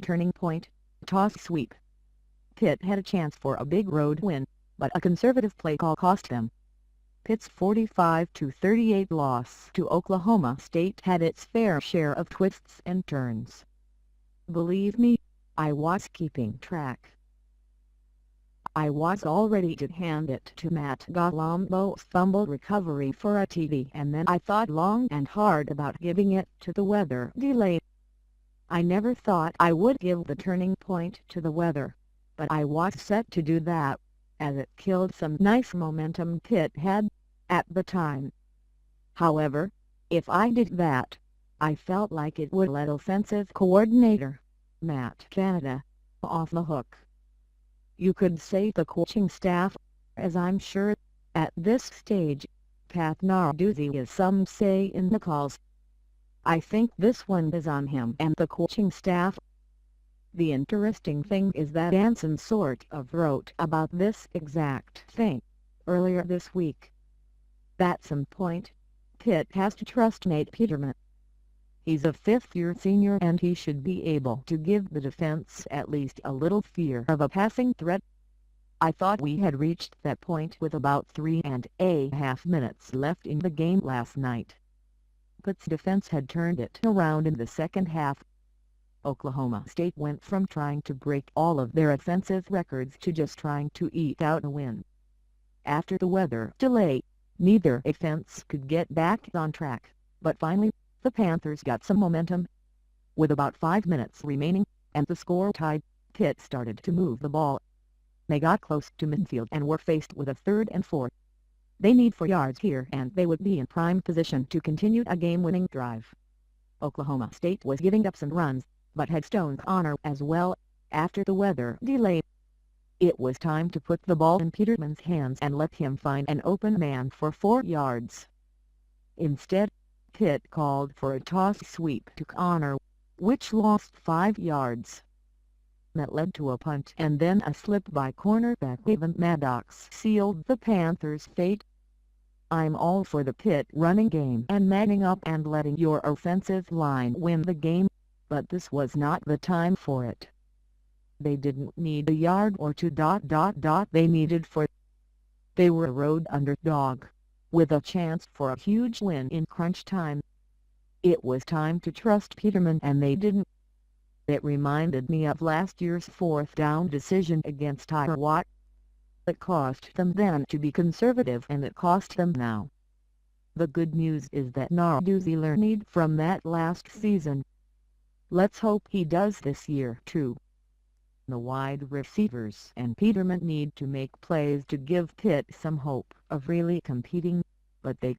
Turning point, toss sweep. Pitt had a chance for a big road win, but a conservative play call cost them. Pitt's 45-38 loss to Oklahoma State had its fair share of twists and turns. Believe me, I was keeping track. I was all ready to hand it to Matt Galombo's fumble recovery for a TD, and then I thought long and hard about giving it to the weather delay. I never thought I would give the turning point to the weather, but I was set to do that, as it killed some nice momentum Pitt had at the time. However, if I did that, I felt like it would let offensive coordinator Matt Canada off the hook. You could say the coaching staff, as I'm sure, at this stage, Pat Narduzzi is some say in the calls. I think this one is on him and the coaching staff. The interesting thing is that Anson sort of wrote about this exact thing earlier this week. At some point, Pitt has to trust Nate Peterman. He's a fifth-year senior and he should be able to give the defense at least a little fear of a passing threat. I thought we had reached that point with about 3.5 minutes left in the game last night. Pitt's defense had turned it around in the second half. Oklahoma State went from trying to break all of their offensive records to just trying to eke out a win. After the weather delay, neither offense could get back on track, but finally, the Panthers got some momentum. With about 5 minutes remaining, and the score tied, Pitt started to move the ball. They got close to midfield and were faced with a 3rd and 4. They need 4 yards here and they would be in prime position to continue a game-winning drive. Oklahoma State was giving up some runs, but had Stone Connor as well, after the weather delay. It was time to put the ball in Peterman's hands and let him find an open man for 4 yards. Instead, Pitt called for a toss sweep to Connor, which lost 5 yards. That led to a punt and then a slip by cornerback Evan Maddox sealed the Panthers' fate. I'm all for the Pitt running game and manning up and letting your offensive line win the game, but this was not the time for it. They didn't need a yard or two. They needed 4. They were a road underdog, with a chance for a huge win in crunch time. It was time to trust Peterman and they didn't. It reminded me of last year's 4th down decision against Iowa. It cost them then to be conservative and it cost them now. The good news is that Narduzzi learned from that last season. Let's hope he does this year too. The wide receivers and Peterman need to make plays to give Pitt some hope of really competing, but they